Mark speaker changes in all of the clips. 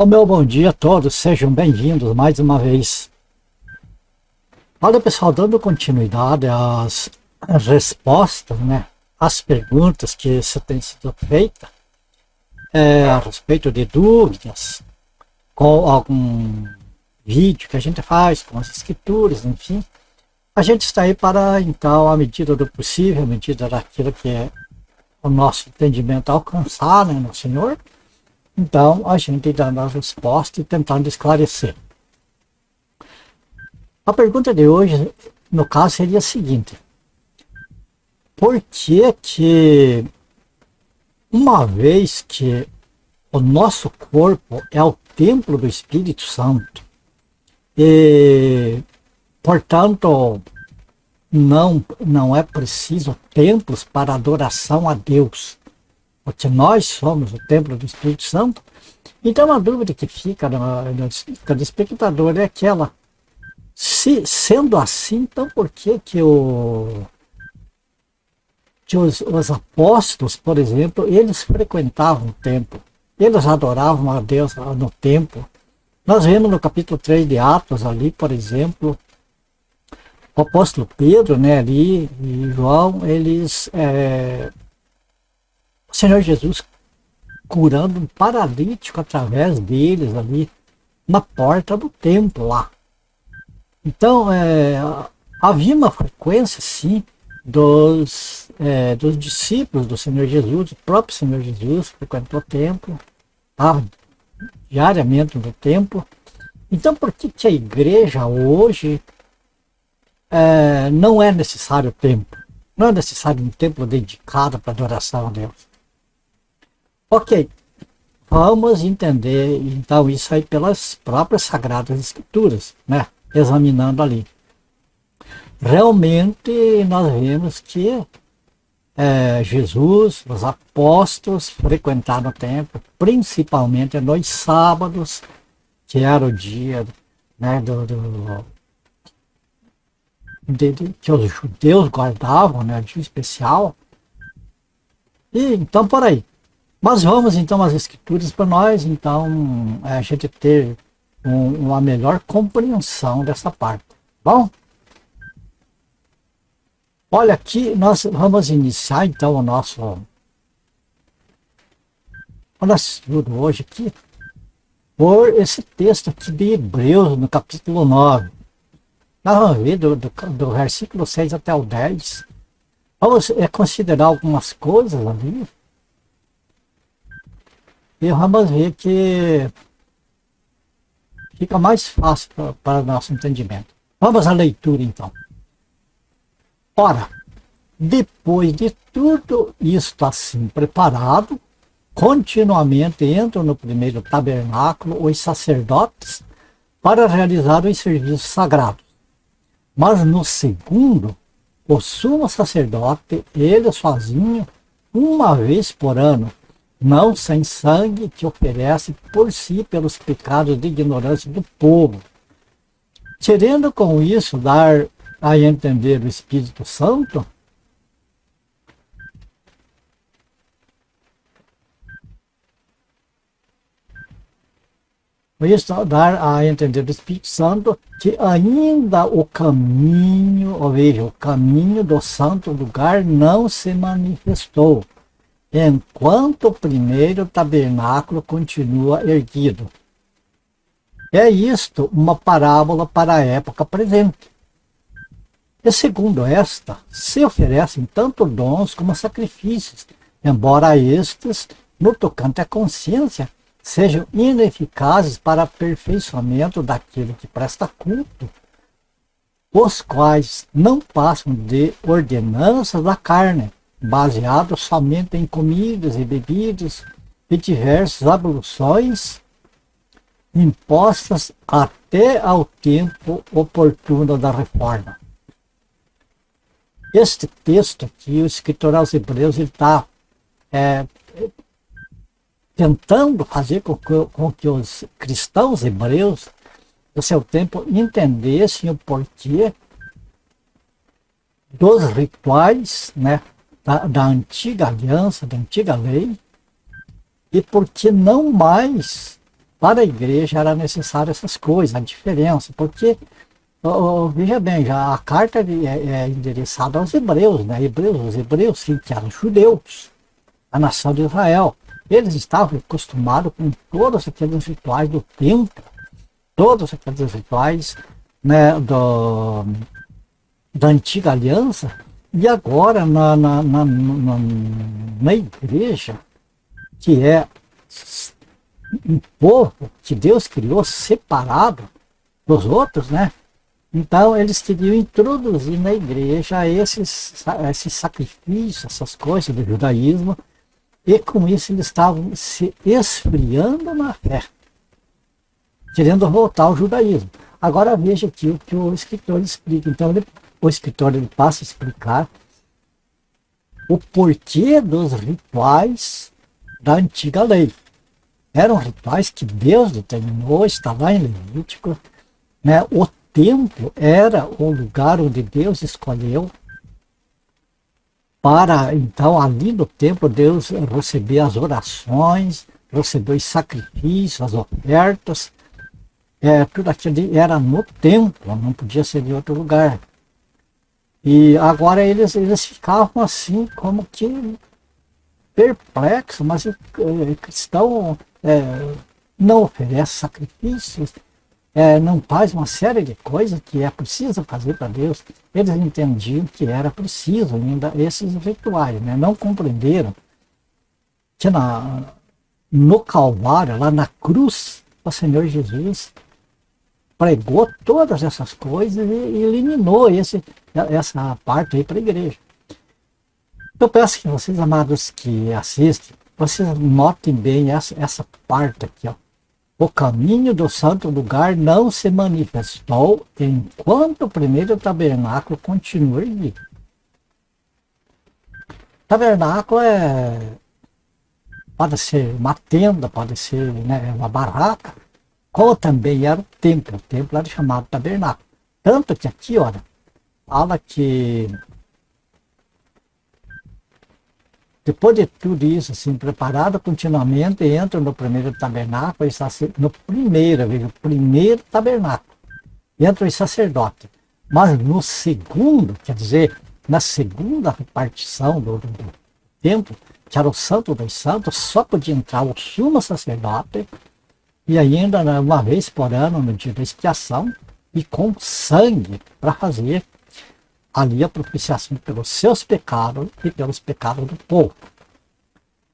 Speaker 1: O meu bom dia a todos, sejam bem-vindos mais uma vez. Olha, pessoal, dando continuidade às respostas, né, às perguntas que você tem sido feita a respeito de dúvidas, com algum vídeo que a gente faz com as escrituras, enfim. A gente está aí para, então, à medida do possível, à medida daquilo que é o nosso entendimento alcançar, né, no Senhor. Então, a gente dando a resposta e tentando esclarecer. A pergunta de hoje, no caso, seria a seguinte: por que uma vez que o nosso corpo é o templo do Espírito Santo e, portanto, não é preciso templos para adoração a Deus, porque nós somos o templo do Espírito Santo? Então a dúvida que fica no espectador é aquela: sendo assim, então por que os apóstolos, por exemplo, eles frequentavam o templo, eles adoravam a Deus no templo? Nós vemos no capítulo 3 de Atos ali, por exemplo, o apóstolo Pedro, né, ali, e João, o Senhor Jesus curando um paralítico através deles ali na porta do templo lá. Então, havia uma frequência, sim, dos discípulos do Senhor Jesus. O próprio Senhor Jesus frequentou o templo, estava diariamente no templo. Então, por que a igreja hoje não é necessário o templo? Não é necessário um templo dedicado para adoração a Deus? Ok, vamos entender então isso aí pelas próprias Sagradas Escrituras, né? Examinando ali. Realmente nós vemos que Jesus, os apóstolos frequentaram o templo, principalmente nos sábados, que era o dia, né, que os judeus guardavam, né, dia especial. E então por aí. Mas vamos então às escrituras para nós, então, a gente ter uma melhor compreensão dessa parte. Bom? Olha, aqui nós vamos iniciar então o nosso estudo hoje aqui por esse texto aqui de Hebreus, no capítulo 9. Nós vamos ver do versículo 6 até o 10. Vamos considerar algumas coisas ali. E vamos ver que fica mais fácil para o nosso entendimento. Vamos à leitura, então. Ora, depois de tudo isto assim preparado, continuamente entram no primeiro tabernáculo os sacerdotes para realizar os serviços sagrados. Mas no segundo, o sumo sacerdote, ele sozinho, uma vez por ano, não sem sangue, que oferece por si pelos pecados de ignorância do povo, querendo com isso dar a entender o Espírito Santo, que ainda o caminho, ou veja, o caminho do santo lugar não se manifestou, enquanto o primeiro tabernáculo continua erguido. É isto uma parábola para a época presente. E segundo esta, se oferecem tanto dons como sacrifícios, embora estes, no tocante à consciência, sejam ineficazes para aperfeiçoamento daquele que presta culto, os quais não passam de ordenanças da carne, baseados somente em comidas e bebidas e diversas abluções impostas até ao tempo oportuno da reforma. Este texto aqui, o escritor aos Hebreus, ele está tentando fazer com que os cristãos hebreus do seu tempo entendessem o porquê dos rituais, né, da antiga aliança, da antiga lei, e porque não mais para a igreja era necessário essas coisas, a diferença, porque, veja bem, já a carta é endereçada aos hebreus, né? Os hebreus sim, que eram judeus, a nação de Israel. Eles estavam acostumados com todos aqueles rituais do templo, todos aqueles rituais, né, da antiga aliança, e agora na igreja, que é um povo que Deus criou separado dos outros, né? Então eles queriam introduzir na igreja esses sacrifícios, essas coisas do judaísmo, e com isso eles estavam se esfriando na fé, querendo voltar ao judaísmo. Agora veja aqui o que o escritor explica. Então o escritor ele passa a explicar o porquê dos rituais da antiga lei. Eram rituais que Deus determinou, está lá em Levítico, né? O templo era o lugar onde Deus escolheu para, então, ali no templo, Deus receber as orações, receber os sacrifícios, as ofertas, tudo aquilo era no templo, não podia ser em outro lugar. E agora eles ficavam assim, como que perplexos, mas o cristão não oferece sacrifícios, não faz uma série de coisas que é preciso fazer para Deus. Eles entendiam que era preciso ainda esses rituais, né? Não compreenderam que no Calvário, lá na cruz, o Senhor Jesus pregou todas essas coisas e eliminou essa parte aí para a igreja. Eu peço que vocês, amados que assistem, vocês notem bem essa parte aqui, ó. O caminho do santo lugar não se manifestou enquanto o primeiro tabernáculo continua erguido. Tabernáculo pode ser uma tenda, pode ser, né, uma barraca, como também era o templo. O templo era chamado tabernáculo. Tanto que aqui, olha, fala que depois de tudo isso, assim, preparado continuamente, entra no primeiro tabernáculo, no primeiro tabernáculo, entra o sacerdote. Mas no segundo, quer dizer, na segunda repartição do templo, que era o Santo dos Santos, só podia entrar o sumo sacerdote, e ainda uma vez por ano, no dia da expiação, e com sangue para fazer ali a propiciação pelos seus pecados e pelos pecados do povo.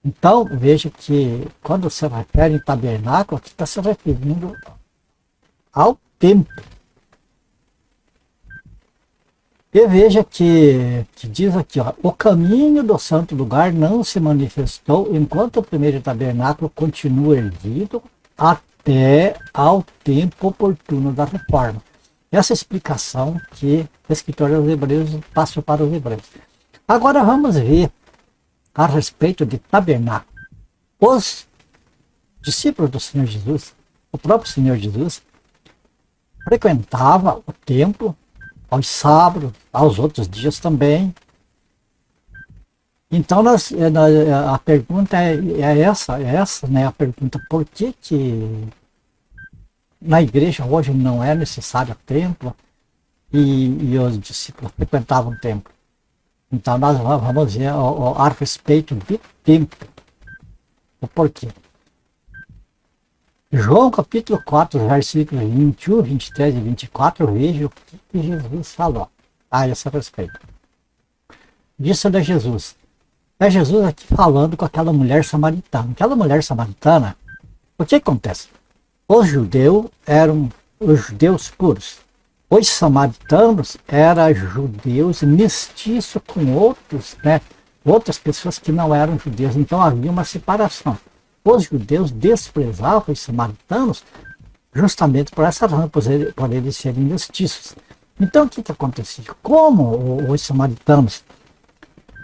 Speaker 1: Então, veja que quando se refere em tabernáculo, aqui está se referindo ao templo. E veja que diz aqui, ó, o caminho do santo lugar não se manifestou enquanto o primeiro tabernáculo continua erguido até ao tempo oportuno da reforma. Essa explicação que o escritor aos Hebreus passa para os Hebreus. Agora vamos ver a respeito de tabernáculo. Os discípulos do Senhor Jesus, o próprio Senhor Jesus, frequentava o templo aos sábados, aos outros dias também. Então a pergunta é essa, né? A pergunta: por que na igreja hoje não é necessário o templo e os discípulos frequentavam o templo? Então nós vamos ver a respeito do templo, o porquê. João capítulo 4, versículos 21, 23 e 24, veja o que Jesus falou a esse respeito. Disse-lhe Jesus. É Jesus aqui falando com aquela mulher samaritana. Aquela mulher samaritana, o que acontece? Os judeus eram os judeus puros. Os samaritanos eram judeus mestiços com outros, né, outras pessoas que não eram judeus. Então havia uma separação. Os judeus desprezavam os samaritanos justamente por essa razão, por eles serem mestiços. Então o que acontecia? Como os samaritanos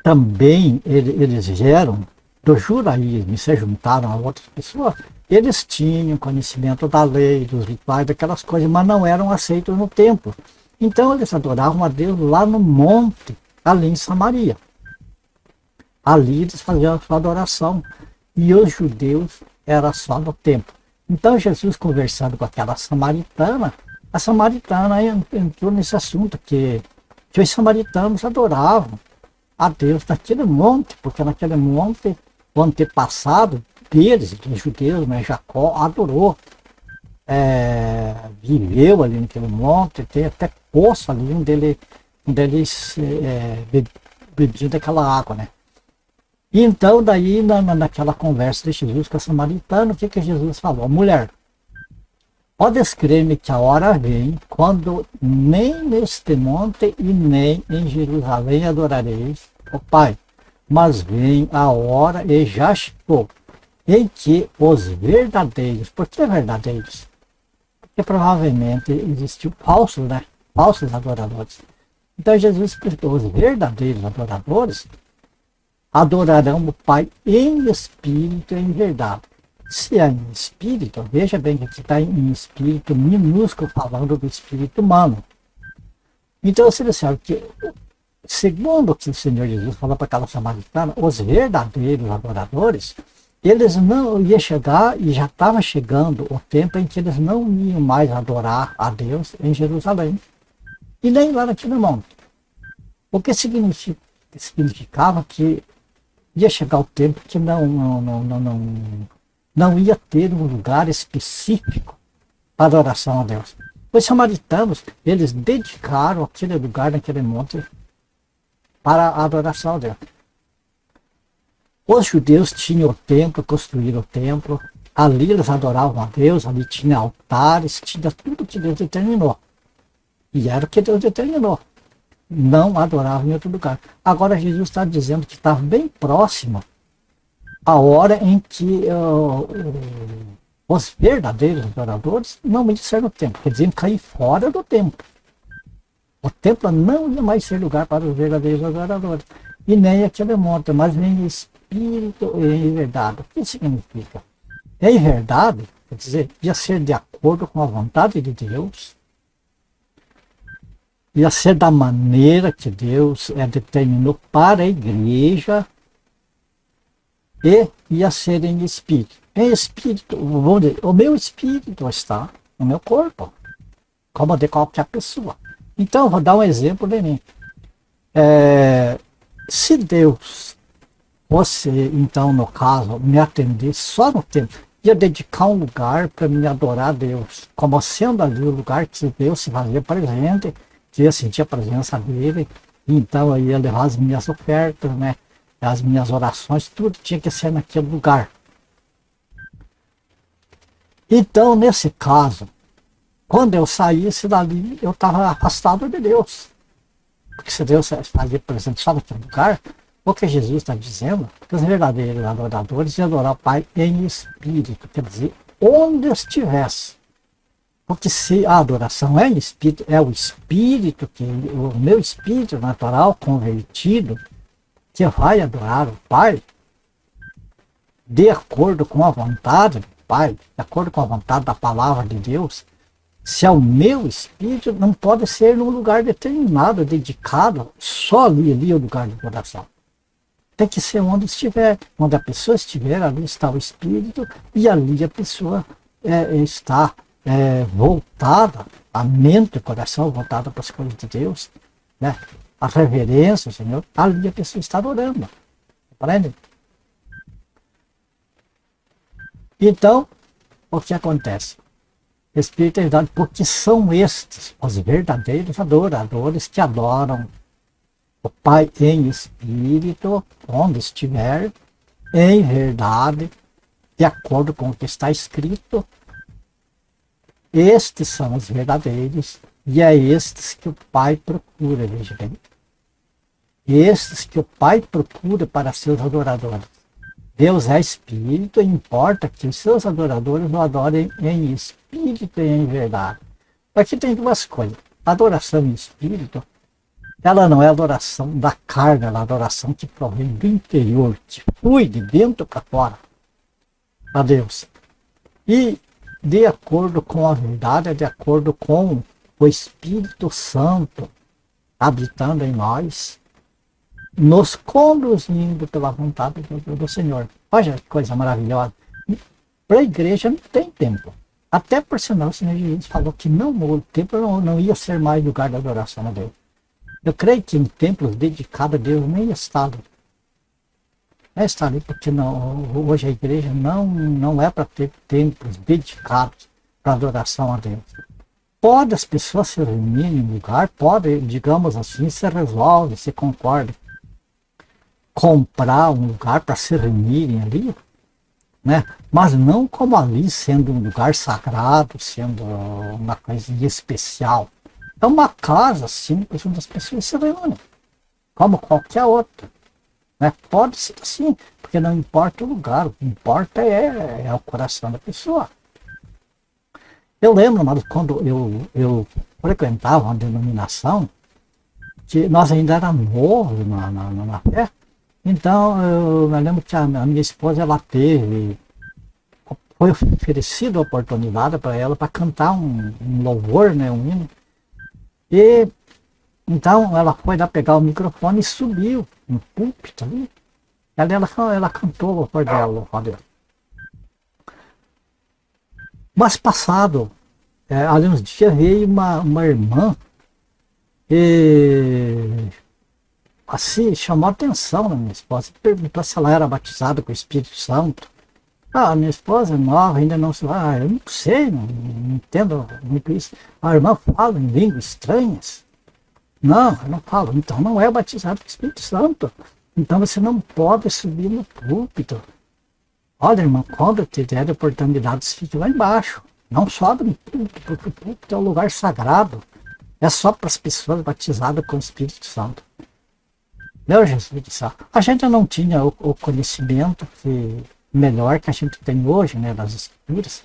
Speaker 1: também eles vieram do judaísmo e se juntaram a outras pessoas, eles tinham conhecimento da lei, dos rituais, daquelas coisas, mas não eram aceitos no templo. Então eles adoravam a Deus lá no monte, ali em Samaria. Ali eles faziam a sua adoração. E os judeus era só no templo. Então Jesus conversando com aquela samaritana, a samaritana entrou nesse assunto que os samaritanos adoravam a Deus naquele monte, porque naquele monte o antepassado deles, dos judeus, né, Jacó, adorou, viveu ali naquele monte, tem até poço ali onde eles bebiam daquela água, né? E então daí naquela conversa de Jesus com a samaritana, o que Jesus falou? Mulher, podes crer-me que a hora vem, quando nem neste monte e nem em Jerusalém adorareis o Pai, mas vem a hora e já chegou, em que os verdadeiros, por que verdadeiros? Porque provavelmente existiu falsos, né? Falsos adoradores. Então Jesus explicou, os verdadeiros adoradores adorarão o Pai em espírito e em verdade. Se é em espírito, veja bem que aqui está em espírito minúsculo, falando do espírito humano. Então você percebe que, segundo o que o Senhor Jesus falou para aquela samaritana, os verdadeiros adoradores, eles não iam chegar, e já estava chegando o tempo em que eles não iam mais adorar a Deus em Jerusalém, e nem lá naquele monte. O que significava que ia chegar o tempo que não ia ter um lugar específico para adoração a Deus. Os samaritanos, eles dedicaram aquele lugar naquele monte para a adoração a Deus. Os judeus tinham o templo, construíram o templo, ali eles adoravam a Deus, ali tinha altares, tinha tudo que Deus determinou. E era o que Deus determinou. Não adoravam em outro lugar. Agora Jesus está dizendo que está bem próximo a hora em que os verdadeiros adoradores não iam ser no templo, quer dizer, cair fora do templo. O templo não ia mais ser lugar para os verdadeiros adoradores. E nem aquele monte, mas em espírito e em verdade. O que significa? Em verdade, quer dizer, ia ser de acordo com a vontade de Deus, ia ser da maneira que Deus determinou para a igreja, e ia ser em espírito. Em espírito, vamos dizer, o meu espírito está no meu corpo, como de qualquer pessoa. Então, vou dar um exemplo de mim. Se Deus fosse, então, no caso, me atender só no tempo, ia dedicar um lugar para me adorar a Deus, como sendo ali o lugar que Deus se fazia presente, que eu sentia a presença dele, então eu ia levar as minhas ofertas, né? As minhas orações, tudo tinha que ser naquele lugar. Então, nesse caso, quando eu saísse dali, eu estava afastado de Deus. Porque se Deus fazia presente só naquele lugar, o que Jesus está dizendo, que os verdadeiros adoradores iam adorar o Pai em espírito, quer dizer, onde estivesse. Porque se a adoração é em espírito, é o espírito, o meu espírito natural convertido, que vai adorar o Pai de acordo com a vontade do Pai, de acordo com a vontade da palavra de Deus. Se é o meu espírito, não pode ser num lugar determinado, dedicado, só ali é o lugar de adoração. Tem que ser onde estiver, onde a pessoa estiver, ali está o espírito, e ali a pessoa está voltada, a mente, o coração voltada para as coisas de Deus, né? A reverência ao Senhor, ali a pessoa está adorando. Compreende? Então, o que acontece? Espírito e verdade, porque são estes os verdadeiros adoradores que adoram o Pai em espírito, onde estiver, em verdade, de acordo com o que está escrito. Estes são os verdadeiros, e é estes que o Pai procura, veja bem. Estes que o Pai procura para seus adoradores. Deus é espírito e importa que os seus adoradores o adorem em espírito e em verdade. Aqui tem duas coisas. A adoração em espírito, ela não é adoração da carne, ela é adoração que provém do interior, que flui de dentro para fora, a Deus. E de acordo com a verdade, de acordo com o Espírito Santo habitando em nós, nos conduzindo pela vontade do Senhor. Olha que coisa maravilhosa. Para a igreja não tem templo. Até por sinal, o Senhor Jesus falou que o templo não ia ser mais lugar de adoração a Deus. Eu creio que em templos dedicados a Deus nem está ali. Não está ali porque hoje a igreja não é para ter templos dedicados para adoração a Deus. Pode as pessoas se reunirem em lugar, pode, digamos assim, se resolve, se concorda. Comprar um lugar para se reunirem ali, né? Mas não como ali sendo um lugar sagrado, sendo uma coisa especial. É uma casa simples onde as pessoas se reúnem, como qualquer outra. Né? Pode ser assim, porque não importa o lugar, o que importa é o coração da pessoa. Eu lembro, mas quando eu frequentava uma denominação, que nós ainda éramos novos na fé, então eu me lembro que a minha esposa, ela foi oferecida a oportunidade para ela para cantar um louvor, né, um hino. E então ela foi lá pegar o microfone e subiu no púlpito ali. Ela cantou o louvor dela, ó Deus. Mas passado, ali uns dias veio uma irmã e assim chamou a atenção da minha esposa. Perguntou se ela era batizada com o Espírito Santo. Ah, minha esposa é nova, ainda não se vai. Eu não sei, não entendo muito isso. A irmã fala em línguas estranhas. Não, eu não falo. Então não é batizado com o Espírito Santo. Então você não pode subir no púlpito. Olha, irmão, quando tiver a oportunidade, fique lá embaixo. Não sobe no púlpito, porque o púlpito é um lugar sagrado. É só para as pessoas batizadas com o Espírito Santo. Meu Jesus do céu. A gente não tinha o conhecimento melhor que a gente tem hoje, né, das Escrituras.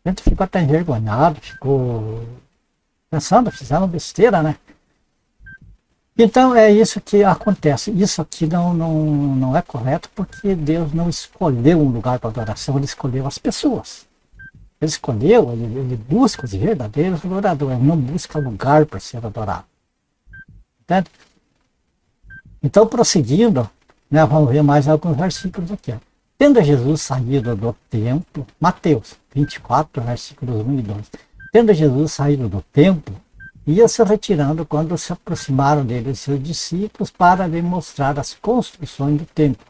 Speaker 1: A gente ficou até envergonhado, ficou pensando, fizeram besteira, né? Então é isso que acontece. Isso aqui não é correto porque Deus não escolheu um lugar para adoração, Ele escolheu as pessoas. Ele escolheu, ele busca os verdadeiros adoradores, ele não busca lugar para ser adorado. Entende? Então, prosseguindo, né, vamos ver mais alguns versículos aqui. Tendo Jesus saído do templo, Mateus 24, versículos 1 e 2. Tendo Jesus saído do templo, ia se retirando quando se aproximaram dele os seus discípulos para lhe mostrar as construções do templo.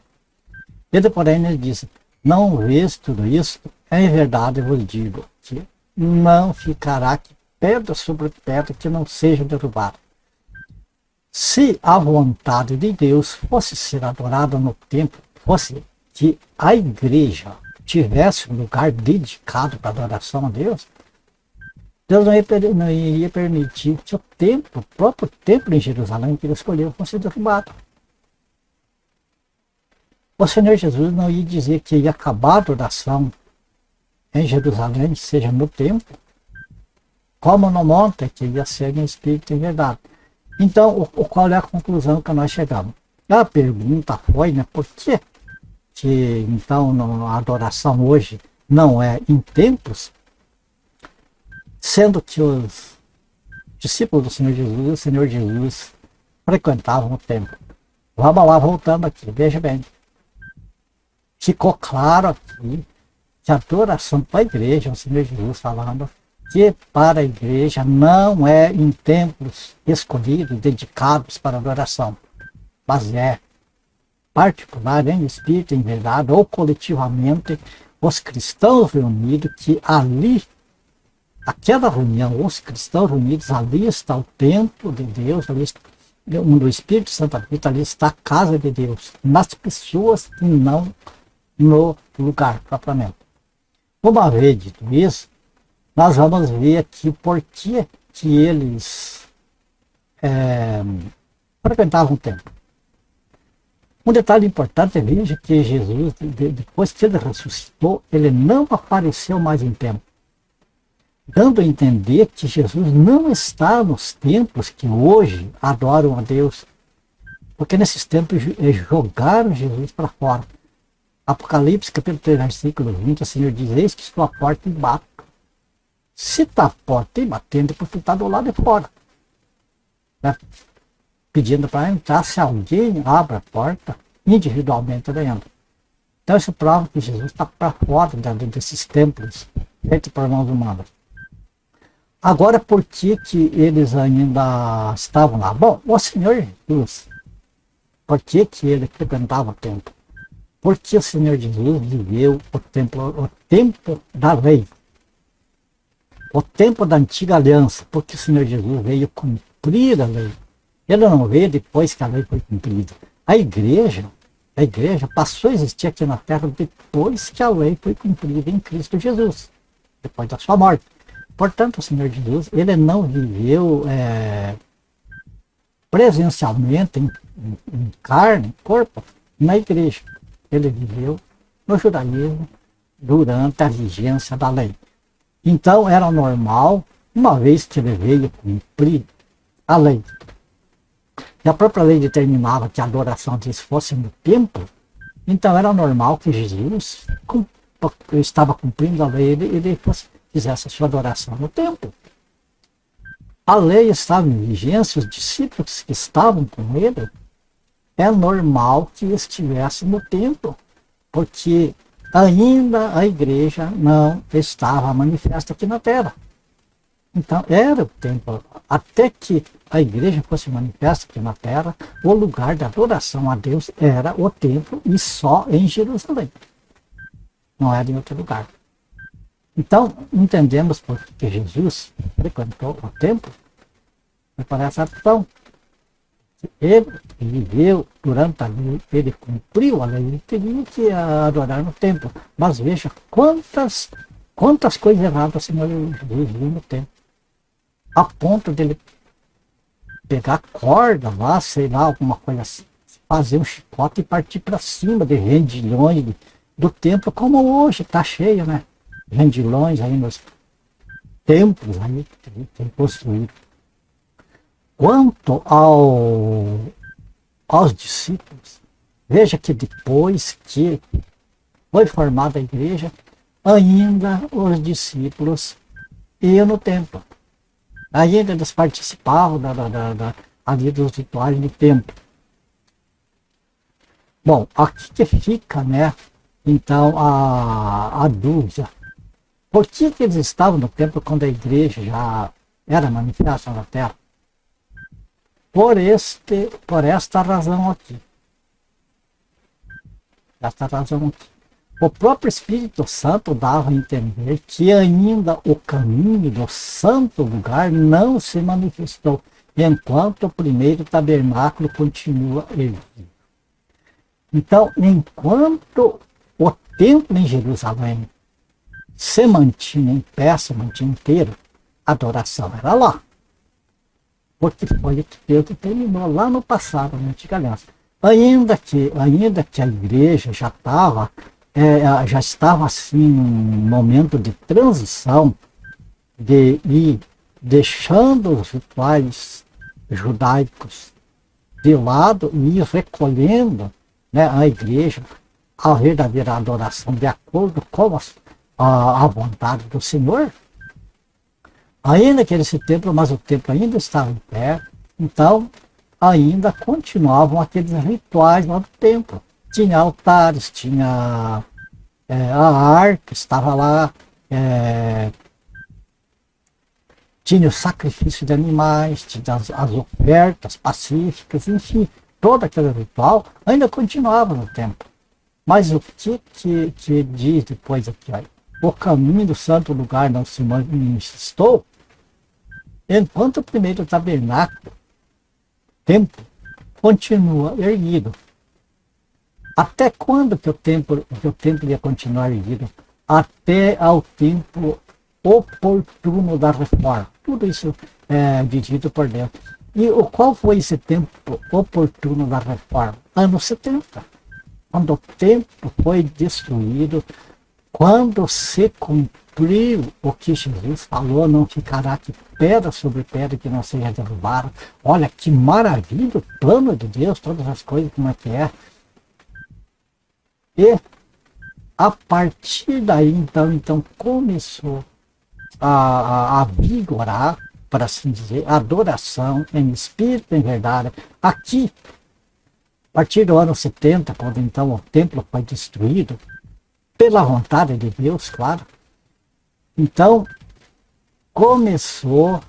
Speaker 1: Ele, porém, lhe disse: não vês tudo isto? Em verdade vos digo que não ficará aqui pedra sobre pedra que não seja derrubada. Se a vontade de Deus fosse ser adorada no templo, fosse que a igreja tivesse um lugar dedicado para adoração a Deus, Deus não ia permitir que o templo, o próprio templo em Jerusalém que ele escolheu, fosse derrubado. O Senhor Jesus não ia dizer que ia acabar a adoração em Jerusalém, seja no templo, como no monte, que ia ser em espírito e em verdade. Então, qual é a conclusão que nós chegamos? A pergunta foi, né, por que então a adoração hoje não é em templos, sendo que os discípulos do Senhor Jesus e o Senhor Jesus frequentavam o templo. Vamos lá, voltando aqui, veja bem. Ficou claro aqui que a adoração para a igreja, o Senhor Jesus falando, que para a igreja não é em templos escolhidos, dedicados para adoração, mas é particular, em espírito, em verdade, ou coletivamente, os cristãos reunidos, que ali, aquela reunião, os cristãos reunidos, ali está o templo de Deus, ali está, onde o Espírito Santo habita, ali está a casa de Deus, nas pessoas e não no lugar propriamente. Uma vez dito isso, nós vamos ver aqui por que eles frequentavam o templo. Um detalhe importante é veja que Jesus, depois que ele ressuscitou, ele não apareceu mais em templo, dando a entender que Jesus não está nos templos que hoje adoram a Deus, porque nesses templos jogaram Jesus para fora. Apocalipse, capítulo 3, versículo 20, o Senhor diz: eis que estou à porta e bato. Se está à porta e batendo, é porque está do lado de fora. Né? Pedindo para entrar, se alguém abre a porta, individualmente ele entra. Então isso prova que Jesus está para fora desses templos feitos por mãos humanas. Agora, por que eles ainda estavam lá? Bom, o Senhor Jesus, por que ele frequentava o templo? Porque o Senhor Jesus viveu o tempo da lei, o tempo da antiga aliança, porque o Senhor Jesus veio cumprir a lei. Ele não veio depois que a lei foi cumprida. A igreja passou a existir aqui na terra depois que a lei foi cumprida em Cristo Jesus, depois da sua morte. Portanto, o Senhor Jesus, ele não viveu presencialmente, em carne, em corpo, na igreja. Ele viveu no judaísmo durante a vigência da lei. Então, era normal, uma vez que ele veio cumprir a lei, e a própria lei determinava que a adoração deles fosse no templo, então era normal que Jesus estava cumprindo a lei, ele fizesse a sua adoração no templo. A lei estava em vigência, os discípulos que estavam com ele, é normal que estivessem no templo, porque ainda a igreja não estava manifesta aqui na terra. Então era o templo, até que a igreja fosse manifesta aqui na terra, o lugar de adoração a Deus era o templo e só em Jerusalém. Não era em outro lugar. Então, entendemos por que Jesus frequentou o templo, foi por essa razão. Ele viveu durante a lei, ele cumpriu a lei, ele teria que adorar no templo. Mas veja quantas coisas erradas o Senhor Jesus viu no templo. A ponto dele pegar corda lá, sei lá, alguma coisa assim, fazer um chicote e partir para cima de rendilhões do templo, como hoje está cheio, né? Rendilhões aí nos templos aí que tem construído. Quanto aos discípulos, veja que depois que foi formada a igreja, ainda os discípulos iam no templo. Ainda eles participavam ali dos rituais do templo. Bom, aqui que fica, né, então, a dúvida. Por que eles estavam no templo quando a igreja já era manifesta na terra? Por esta razão aqui. Esta razão aqui. O próprio Espírito Santo dava a entender que ainda o caminho do santo lugar não se manifestou, enquanto o primeiro tabernáculo continua erguido. Então, enquanto o templo em Jerusalém se mantinha em pé, se mantinha inteiro, a adoração era lá. Porque foi o que Deus determinou lá no passado, na antiga aliança. Ainda que a igreja já estava assim num momento de transição, de ir deixando os rituais judaicos de lado e ir recolhendo, né, a igreja a verdadeira adoração de acordo com a vontade do Senhor. Ainda que esse templo, mas o templo ainda estava em pé, então ainda continuavam aqueles rituais lá do templo. Tinha altares, tinha a arca, estava lá, tinha o sacrifício de animais, tinha as ofertas pacíficas, enfim, todo aquele ritual ainda continuava no templo. Mas o que diz depois aqui? Olha, o caminho do santo lugar não se manifestou, enquanto o primeiro tabernáculo, templo, continua erguido. Até quando que o templo ia continuar erguido? Até ao tempo oportuno da reforma. Tudo isso é dito por Deus. E qual foi esse tempo oportuno da reforma? Anos 70. Quando o templo foi destruído, quando se cumpriu o que Jesus falou, não ficará aqui pedra sobre pedra que não seja derrubada. Olha que maravilha o plano de Deus, todas as coisas como é que é. E a partir daí, então começou a vigorar, para assim dizer, a adoração em espírito e em verdade. Aqui partir do ano 70, quando então o templo foi destruído, pela vontade de Deus, claro, então começou,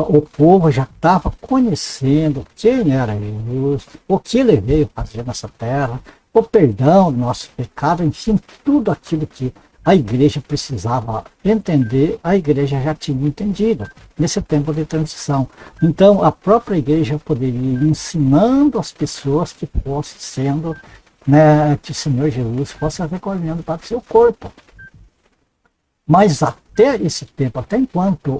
Speaker 1: o povo já estava conhecendo quem era Jesus, o que ele veio fazer nessa terra, o perdão do nosso pecado, enfim, tudo aquilo que a igreja precisava entender, a igreja já tinha entendido nesse tempo de transição. Então, a própria igreja poderia ir ensinando as pessoas que fosse sendo, né, que o Senhor Jesus fosse recolhendo para o seu corpo. Mas até esse tempo, até enquanto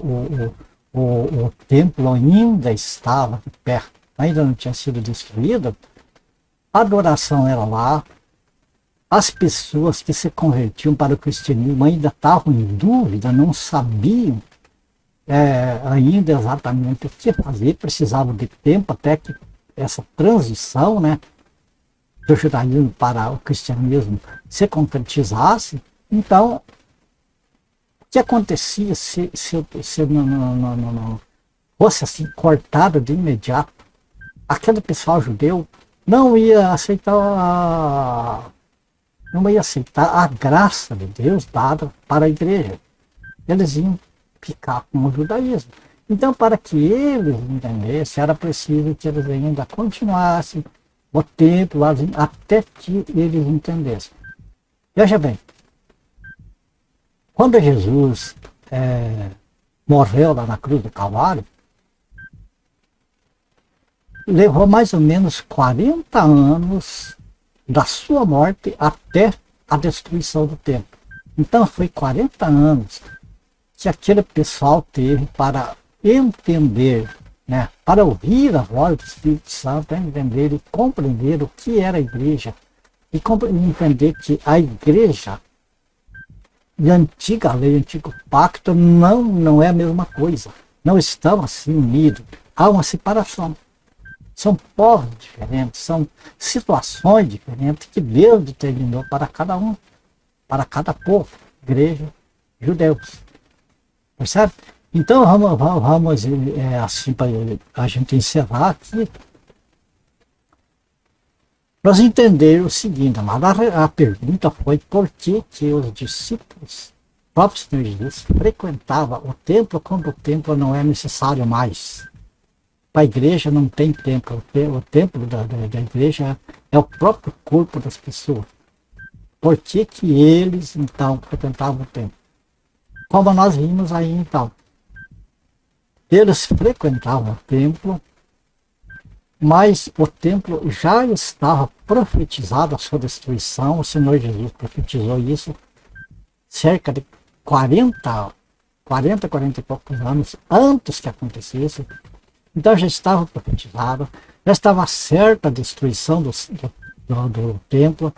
Speaker 1: o templo ainda estava de pé, ainda não tinha sido destruído, a adoração era lá. As pessoas que se convertiam para o cristianismo ainda estavam em dúvida, não sabiam ainda exatamente o que fazer, precisavam de tempo até que essa transição, né, do judaísmo para o cristianismo se concretizasse. Então, o que acontecia se não fosse assim cortado de imediato? Aquele pessoal judeu não ia aceitar a graça de Deus dada para a igreja. Eles iam ficar com o judaísmo. Então, para que eles entendessem, era preciso que eles ainda continuassem o tempo até que eles entendessem. Veja bem, quando Jesus morreu lá na cruz do Calvário, levou mais ou menos 40 anos da sua morte até a destruição do templo. Então foi 40 anos que aquele pessoal teve para entender, né, para ouvir a voz do Espírito Santo, para entender e compreender o que era a igreja, e entender que a igreja e a antiga lei, o antigo pacto não é a mesma coisa. Não estão assim unidos. Há uma separação. São povos diferentes, são situações diferentes que Deus determinou para cada um, para cada povo, igreja, judeus. Percebe? Então vamos assim, para a gente encerrar aqui, nós entender o seguinte, a pergunta foi por que os discípulos, o próprio Senhor Jesus, frequentavam o templo quando o templo não é necessário mais. Para a igreja não tem templo, o templo da igreja é o próprio corpo das pessoas. Por que eles, então, frequentavam o templo? Como nós vimos aí, então, eles frequentavam o templo, mas o templo já estava profetizado a sua destruição. O Senhor Jesus profetizou isso cerca de 40 e poucos anos antes que acontecesse. Então já estava profetizado, já estava certa a destruição do templo.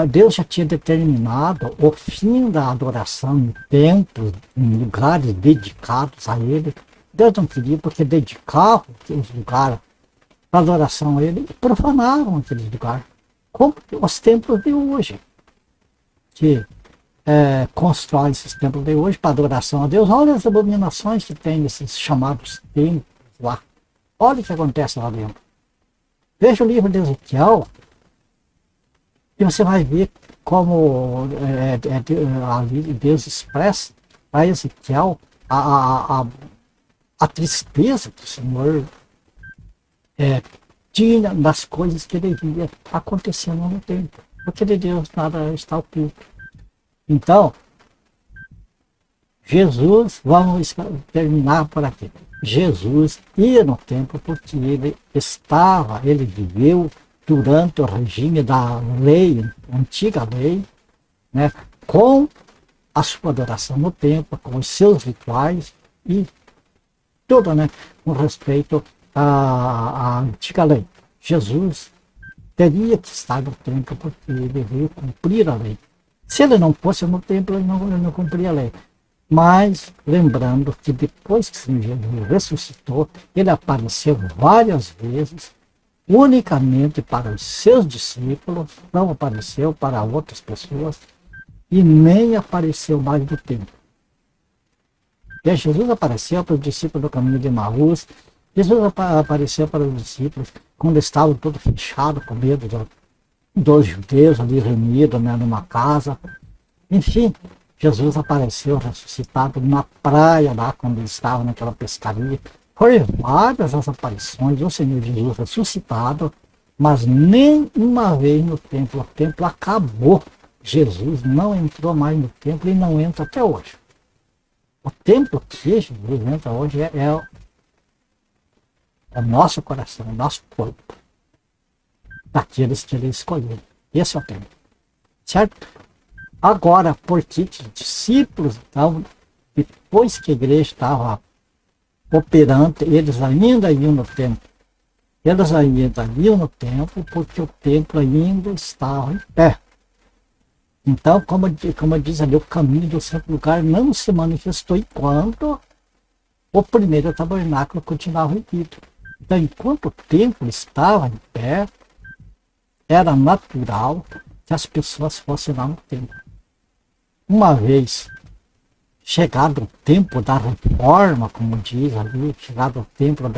Speaker 1: Deus já tinha determinado o fim da adoração em templos, em lugares dedicados a Ele. Deus não queria, porque dedicavam aqueles lugares para adoração a Ele e profanaram aqueles lugares, como os templos de hoje, que constroem esses templos de hoje para adoração a Deus. Olha as abominações que tem nesses chamados templos lá. Olha o que acontece lá dentro. Veja o livro de Ezequiel e você vai ver como ali Deus expressa para Ezequiel a tristeza que o Senhor tinha das coisas que devia acontecendo no templo, porque de Deus nada está oculto. Então, Jesus, vamos terminar por aqui. Jesus ia no templo porque ele viveu durante o regime da lei, antiga lei, né, com a sua adoração no templo, com os seus rituais e tudo, né, com respeito à antiga lei. Jesus teria que estar no templo porque ele veio cumprir a lei. Se ele não fosse no templo, ele não cumpria a lei. Mas, lembrando que depois que o Senhor Jesus ressuscitou, ele apareceu várias vezes, unicamente para os seus discípulos, não apareceu para outras pessoas, e nem apareceu mais no templo. E Jesus apareceu para os discípulos do caminho de Emaús, Jesus apareceu para os discípulos quando estavam todos fechados, com medo dos judeus ali reunidos, né, numa casa. Enfim, Jesus apareceu ressuscitado na praia, lá quando eles estavam naquela pescaria. Foram várias as aparições do Senhor Jesus ressuscitado, mas nem uma vez no templo. O templo acabou. Jesus não entrou mais no templo e não entra até hoje. O templo que Jesus entra hoje é o nosso coração, o nosso corpo, daqueles que ele escolheu. Esse é o templo. Certo? Agora, porque os discípulos, então, depois que a igreja estava operante, eles ainda iam no templo. Eles ainda iam no templo porque o templo ainda estava em pé. Então, como diz ali, o caminho do santo lugar não se manifestou enquanto o primeiro tabernáculo continuava erguido. Então, enquanto o templo estava em pé, era natural que as pessoas fossem lá no templo. Uma vez chegado o tempo da reforma, como diz ali, chegado o tempo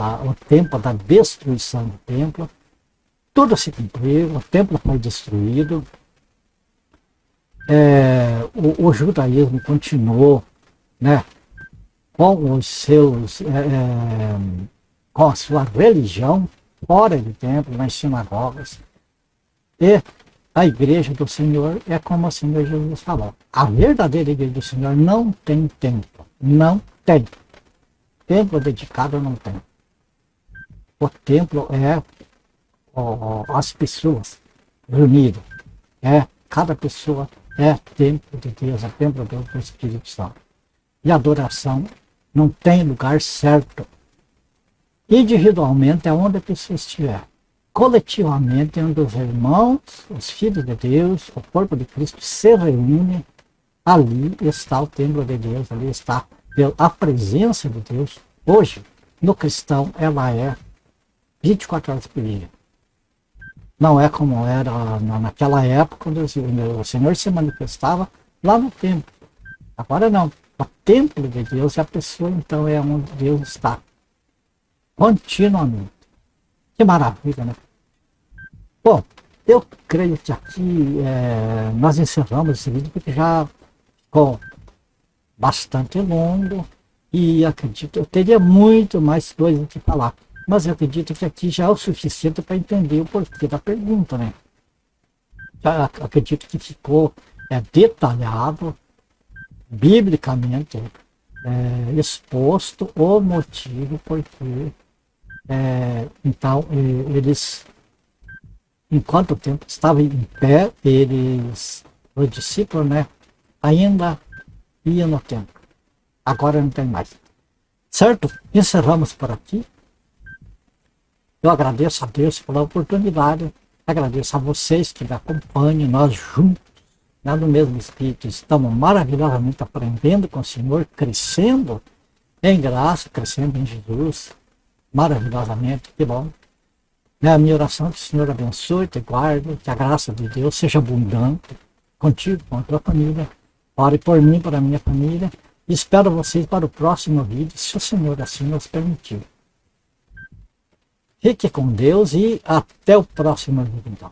Speaker 1: da destruição do templo, tudo se cumpriu, o templo foi destruído, o judaísmo continuou, né, com os seus, com a sua religião fora do templo, nas sinagogas, e a igreja do Senhor é como o Senhor Jesus falou. A verdadeira igreja do Senhor não tem templo. Não tem. Templo dedicado não tem. O templo é as pessoas reunidas. Cada pessoa é templo de Deus, é templo do Espírito Santo. E a adoração não tem lugar certo. Individualmente é onde a pessoa estiver. Coletivamente, onde os irmãos, os filhos de Deus, o corpo de Cristo se reúnem, ali está o templo de Deus, ali está a presença de Deus. Hoje, no cristão, ela é 24 horas por dia. Não é como era naquela época, quando o Senhor se manifestava lá no templo. Agora não. O templo de Deus, a pessoa então é onde Deus está. Continuamente. Que maravilha, né? Bom, eu creio que aqui nós encerramos esse vídeo porque já ficou bastante longo e acredito, eu teria muito mais coisas que falar, mas eu acredito que aqui já é o suficiente para entender o porquê da pergunta, né? Já acredito que ficou detalhado, biblicamente, exposto o motivo porque então eles, enquanto o templo estava em pé, os discípulos, né, ainda iam no templo. Agora não tem mais. Certo? Encerramos por aqui. Eu agradeço a Deus pela oportunidade. Agradeço a vocês que me acompanham, nós juntos, né, no mesmo Espírito. Estamos maravilhosamente aprendendo com o Senhor, crescendo em graça, crescendo em Jesus. Maravilhosamente, que bom. A minha oração é que o Senhor abençoe, te guarde, que a graça de Deus seja abundante contigo, com a tua família. Ore por mim, por a minha família. E espero vocês para o próximo vídeo, se o Senhor assim nos permitir. Fique com Deus e até o próximo vídeo, então.